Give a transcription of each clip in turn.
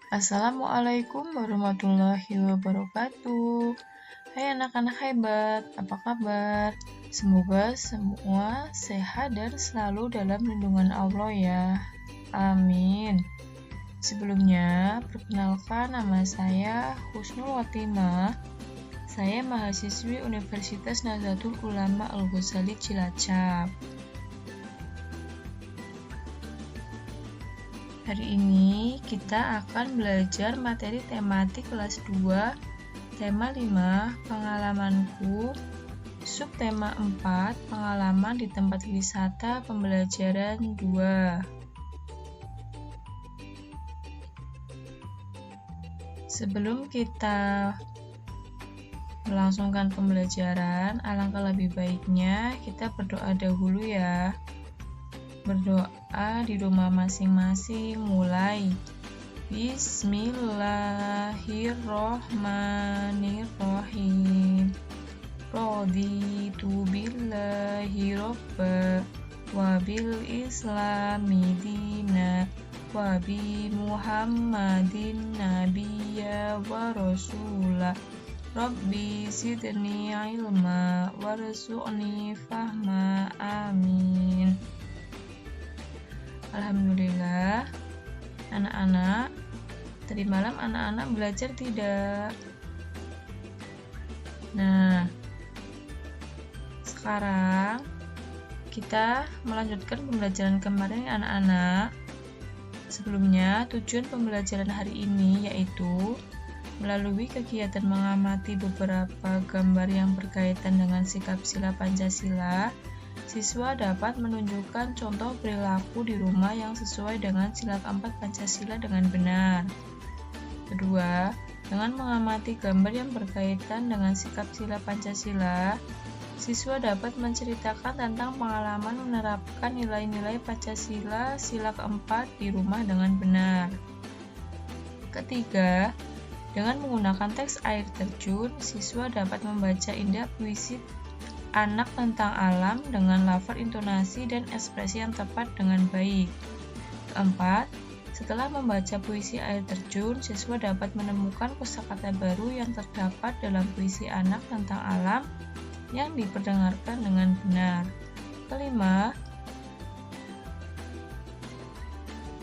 Assalamualaikum warahmatullahi wabarakatuh. Hai anak-anak hebat, apa kabar? Semoga semua sehat dan selalu dalam lindungan Allah ya. Amin. Sebelumnya, perkenalkan nama saya Husnul Watimah. Saya mahasiswi Universitas Nahdlatul Ulama Al-Ghazali Cilacap. Hari ini kita akan belajar materi tematik kelas 2, tema 5, pengalamanku, subtema 4, pengalaman di tempat wisata pembelajaran 2. Sebelum kita melangsungkan pembelajaran, alangkah lebih baiknya kita berdoa dahulu ya. Berdoa di rumah masing-masing, mulai Bismillahirrohmanirrohim. Raditu billahi robba wa bil islami dina wa bi muhammadin nabiyya wa rasulah. Rabbi zidni ilma warzuqni fahma. Amin. Alhamdulillah, anak-anak, tadi malam anak-anak belajar tidak? Nah, sekarang kita melanjutkan pembelajaran kemarin ya anak-anak. Sebelumnya, tujuan pembelajaran hari ini yaitu melalui kegiatan mengamati beberapa gambar yang berkaitan dengan sikap sila Pancasila, siswa dapat menunjukkan contoh perilaku di rumah yang sesuai dengan sila keempat Pancasila dengan benar. Kedua, dengan mengamati gambar yang berkaitan dengan sikap sila Pancasila, siswa dapat menceritakan tentang pengalaman menerapkan nilai-nilai Pancasila sila keempat di rumah dengan benar. Ketiga, dengan menggunakan teks air terjun, siswa dapat membaca indah puisi anak tentang alam dengan lafaz, intonasi, dan ekspresi yang tepat dengan baik. Keempat, setelah membaca puisi air terjun, siswa dapat menemukan kosakata baru yang terdapat dalam puisi anak tentang alam yang diperdengarkan dengan benar. Kelima,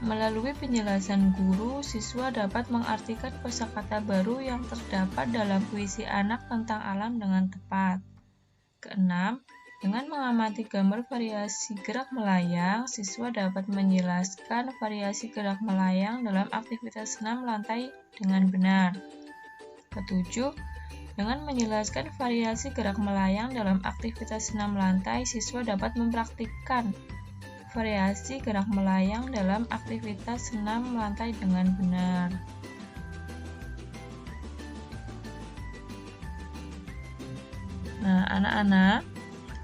melalui penjelasan guru, siswa dapat mengartikan kosakata baru yang terdapat dalam puisi anak tentang alam dengan tepat. Keenam, dengan mengamati gambar variasi gerak melayang, siswa dapat menjelaskan variasi gerak melayang dalam aktivitas senam lantai dengan benar. Ketujuh, dengan menjelaskan variasi gerak melayang dalam aktivitas senam lantai, siswa dapat mempraktikkan variasi gerak melayang dalam aktivitas senam lantai dengan benar. Nah, anak-anak,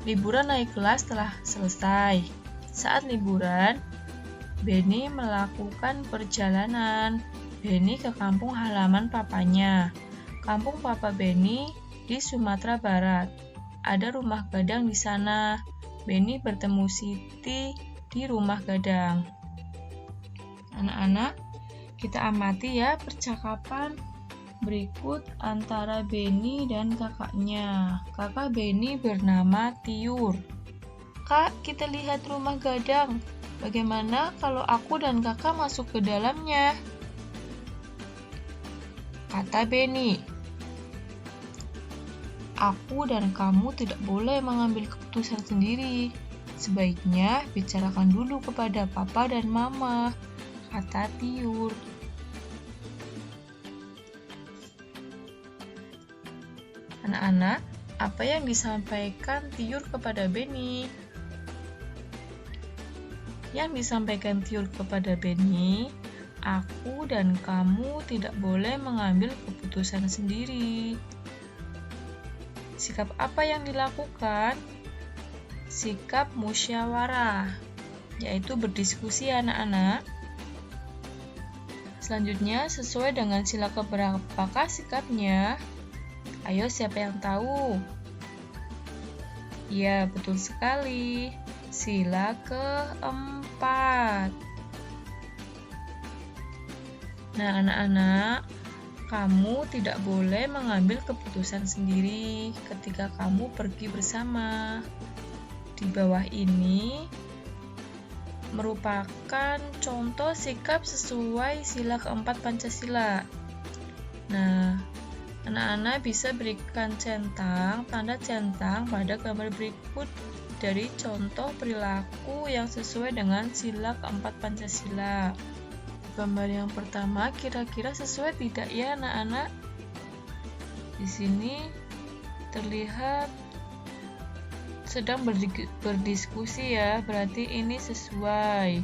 liburan naik kelas telah selesai. Saat liburan, Benny melakukan perjalanan. Benny ke kampung halaman papanya. Kampung papa Benny di Sumatera Barat. Ada rumah gadang di sana. Benny bertemu Siti di rumah gadang. Anak-anak, kita amati ya percakapan berikut antara Benny dan kakaknya. Kakak Benny bernama Tiur. Kak, kita lihat rumah gadang. Bagaimana kalau aku dan kakak masuk ke dalamnya? Kata Benny. Aku dan kamu tidak boleh mengambil keputusan sendiri. Sebaiknya bicarakan dulu kepada papa dan mama, kata Tiur. Anak-anak, apa yang disampaikan Tiur kepada Benny? Yang disampaikan Tiur kepada Benny, aku dan kamu tidak boleh mengambil keputusan sendiri. Sikap apa yang dilakukan? Sikap musyawarah, yaitu berdiskusi anak-anak. Selanjutnya, sesuai dengan sila keberapakah sikapnya? Ayo, siapa yang tahu? Ya, betul sekali. Sila keempat. Nah, anak-anak, kamu tidak boleh mengambil keputusan sendiri ketika kamu pergi bersama. Di bawah ini merupakan contoh sikap sesuai sila keempat Pancasila. Nah, anak-anak bisa berikan tanda centang pada gambar berikut dari contoh perilaku yang sesuai dengan sila keempat Pancasila. Gambar yang pertama kira-kira sesuai tidak ya anak-anak? Di sini terlihat sedang berdiskusi ya, berarti ini sesuai.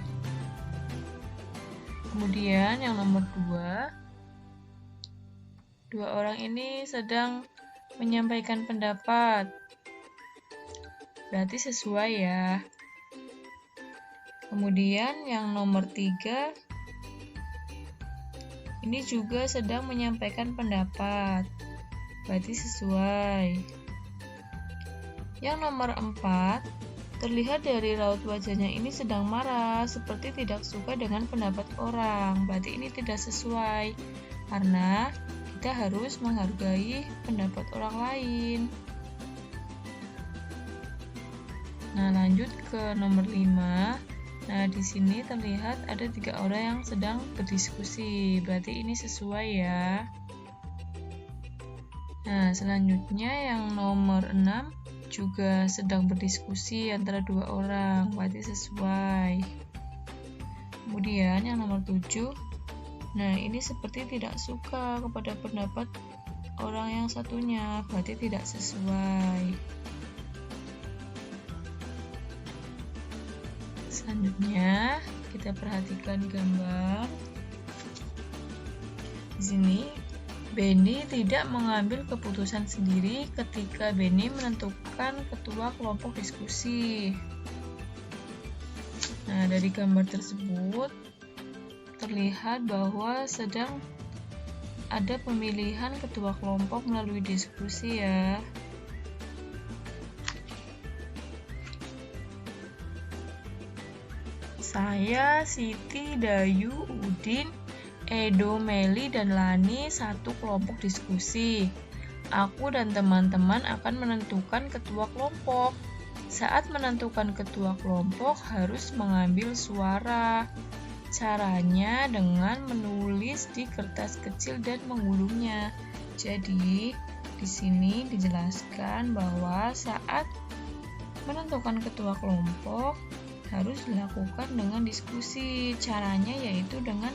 Kemudian yang nomor 2, dua orang ini sedang menyampaikan pendapat, berarti sesuai ya. Kemudian yang nomor 3, ini juga sedang menyampaikan pendapat, berarti sesuai. Yang nomor 4, terlihat dari raut wajahnya ini sedang marah, seperti tidak suka dengan pendapat orang, berarti ini tidak sesuai, karena kita harus menghargai pendapat orang lain. Nah, lanjut ke nomor 5. Nah, di sini terlihat ada 3 orang yang sedang berdiskusi, berarti ini sesuai ya. Nah, selanjutnya yang nomor 6 juga sedang berdiskusi antara 2 orang, berarti sesuai. Kemudian yang nomor 7, nah ini seperti tidak suka kepada pendapat orang yang satunya, berarti tidak sesuai. Selanjutnya kita perhatikan gambar. Di sini Benny tidak mengambil keputusan sendiri ketika Benny menentukan ketua kelompok diskusi. Nah, dari gambar tersebut terlihat bahwa sedang ada pemilihan ketua kelompok melalui diskusi ya. Saya, Siti, Dayu, Udin, Edo, Meli, dan Lani satu kelompok diskusi. Aku dan teman-teman akan menentukan ketua kelompok. Saat menentukan ketua kelompok harus mengambil suara. Caranya dengan menulis di kertas kecil dan menggulungnya. Jadi, di sini dijelaskan bahwa saat menentukan ketua kelompok harus dilakukan dengan diskusi. Caranya yaitu dengan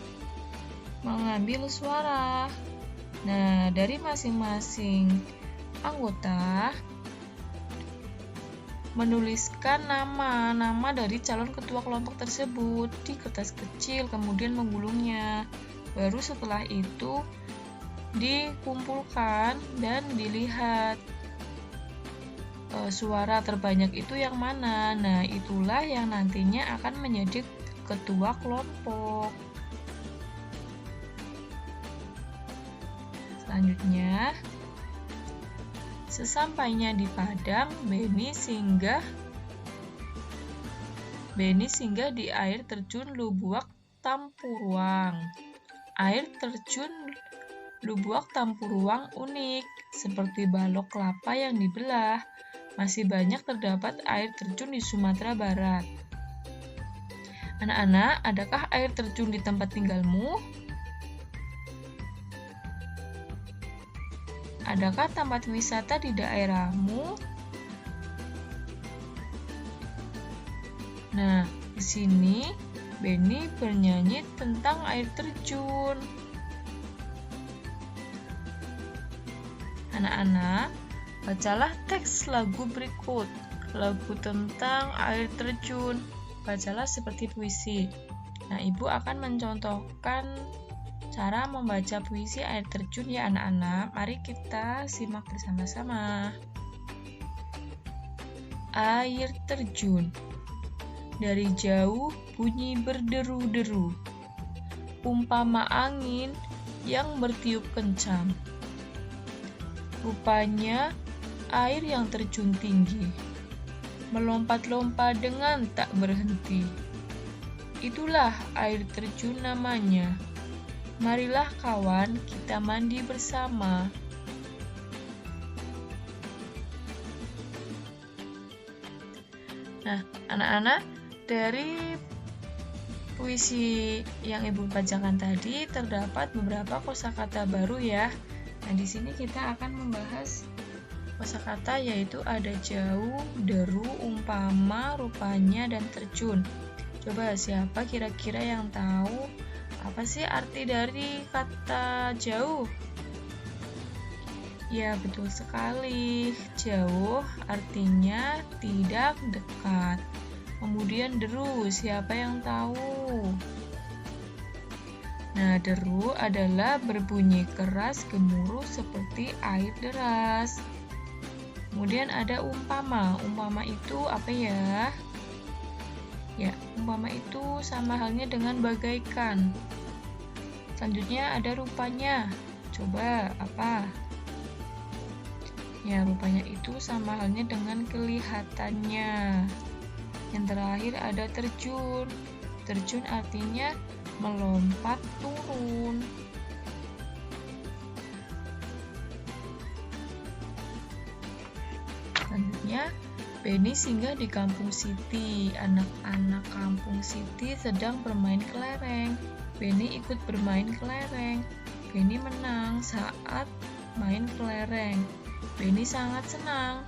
mengambil suara. Nah, dari masing-masing anggota menuliskan nama dari calon ketua kelompok tersebut di kertas kecil, kemudian menggulungnya. Baru setelah itu dikumpulkan dan dilihat suara terbanyak itu yang mana. Nah, itulah yang nantinya akan menjadi ketua kelompok. Selanjutnya, sesampainya di Padang, Benny singgah di air terjun Lubuak Tampuruang. Air terjun Lubuak Tampuruang unik, seperti balok kelapa yang dibelah. Masih banyak terdapat air terjun di Sumatera Barat. Anak-anak, adakah air terjun di tempat tinggalmu? Adakah tempat wisata di daerahmu? Nah, di sini Benny bernyanyi tentang air terjun. Anak-anak, bacalah teks lagu berikut. Lagu tentang air terjun. Bacalah seperti puisi. Nah, Ibu akan mencontohkan cara membaca puisi air terjun ya anak-anak. Mari kita simak bersama-sama. Air terjun. Dari jauh bunyi berderu-deru, umpama angin yang bertiup kencang. Rupanya air yang terjun tinggi, melompat-lompat dengan tak berhenti. Itulah air terjun namanya. Marilah kawan, kita mandi bersama. Nah, anak-anak, dari puisi yang Ibu bacakan tadi terdapat beberapa kosakata baru ya. Nah, di sini kita akan membahas kosakata yaitu ada jauh, deru, umpama, rupanya, dan terjun. Coba siapa kira-kira yang tahu apa sih arti dari kata jauh? Ya, betul sekali. Jauh artinya tidak dekat. Kemudian deru, siapa yang tahu? Nah, deru adalah berbunyi keras gemuruh seperti air deras. Kemudian ada umpama. Umpama itu apa ya? Ya, umpama itu sama halnya dengan bagaikan. Selanjutnya ada rupanya. Coba apa? Ya, rupanya itu sama halnya dengan kelihatannya. Yang terakhir ada terjun. Terjun artinya melompat turun. Selanjutnya, Benny singgah di kampung Siti. Anak-anak kampung Siti sedang bermain kelereng. Benny ikut bermain kelereng. Benny menang saat main kelereng. Benny sangat senang.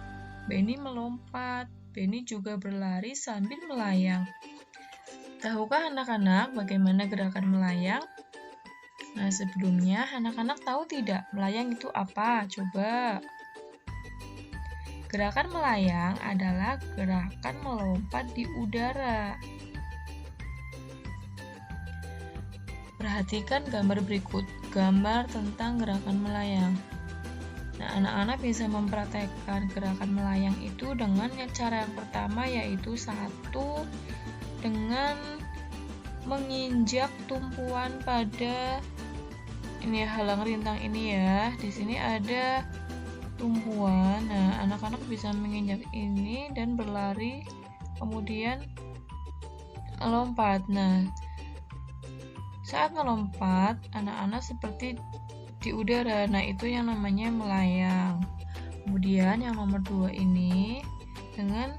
Benny melompat. Benny juga berlari sambil melayang. Tahukah anak-anak bagaimana gerakan melayang? Nah, sebelumnya anak-anak tahu tidak melayang itu apa? Coba. Gerakan melayang adalah gerakan melompat di udara. Perhatikan gambar berikut, gambar tentang gerakan melayang. Nah, anak-anak bisa mempraktekkan gerakan melayang itu dengan cara yang pertama, yaitu satu, dengan menginjak tumpuan pada ini halang rintang ini ya. Di sini ada tumpuan. Nah, anak-anak bisa menginjak ini dan berlari, kemudian melompat. Nah, saat melompat, anak-anak seperti di udara. Nah, itu yang namanya melayang. Kemudian yang nomor 2 ini dengan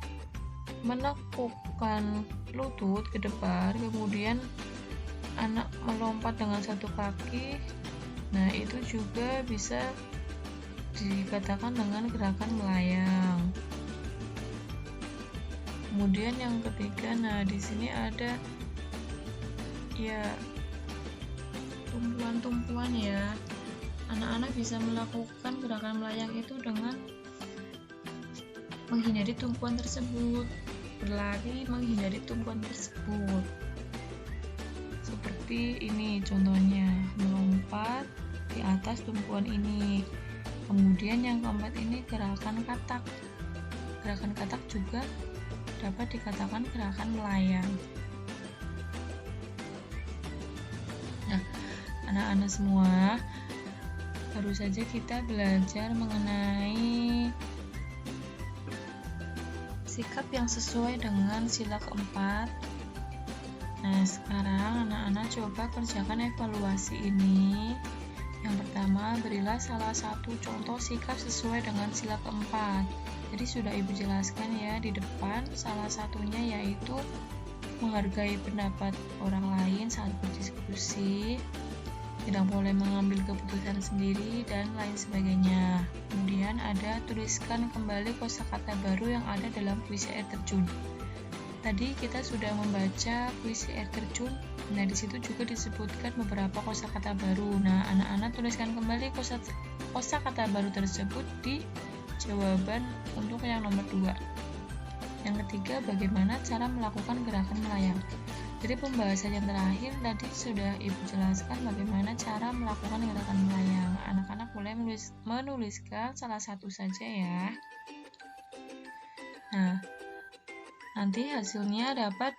menekukkan lutut ke depan, kemudian anak melompat dengan satu kaki. Nah, itu juga bisa dikatakan dengan gerakan melayang. Kemudian yang ketiga, nah di sini ada ya tumpuan-tumpuan ya. Anak-anak bisa melakukan gerakan melayang itu dengan menghindari tumpuan tersebut, berlari menghindari tumpuan tersebut. Seperti ini contohnya, melompat di atas tumpuan ini. Kemudian yang keempat ini gerakan katak. Gerakan katak juga dapat dikatakan gerakan melayang. Nah, anak-anak semua, baru saja kita belajar mengenai sikap yang sesuai dengan sila keempat. Nah, sekarang anak-anak coba kerjakan evaluasi ini. Yang pertama, berilah salah satu contoh sikap sesuai dengan sila keempat. Jadi sudah Ibu jelaskan ya di depan, salah satunya yaitu menghargai pendapat orang lain saat berdiskusi, tidak boleh mengambil keputusan sendiri, dan lain sebagainya. Kemudian ada tuliskan kembali kosakata baru yang ada dalam puisi air terjun. Tadi kita sudah membaca puisi air terjun. Nah, di situ juga disebutkan beberapa kosakata baru. Nah, anak-anak tuliskan kembali kosakata baru tersebut di jawaban untuk yang nomor 2. Yang ketiga, bagaimana cara melakukan gerakan melayang. Jadi pembahasan yang terakhir tadi sudah Ibu jelaskan bagaimana cara melakukan gerakan melayang. Anak-anak boleh menuliskan salah satu saja ya. Nah, nanti hasilnya dapat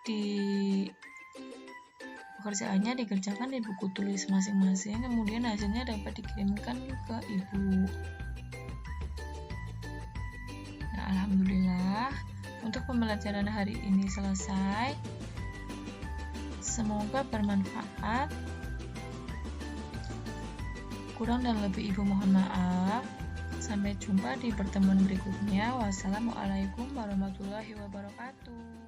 pekerjaannya dikerjakan di buku tulis masing-masing, kemudian hasilnya dapat dikirimkan ke Ibu. Nah, alhamdulillah untuk pembelajaran hari ini selesai. Semoga bermanfaat. Kurang dan lebih Ibu mohon maaf. Sampai jumpa di pertemuan berikutnya. Wassalamualaikum warahmatullahi wabarakatuh.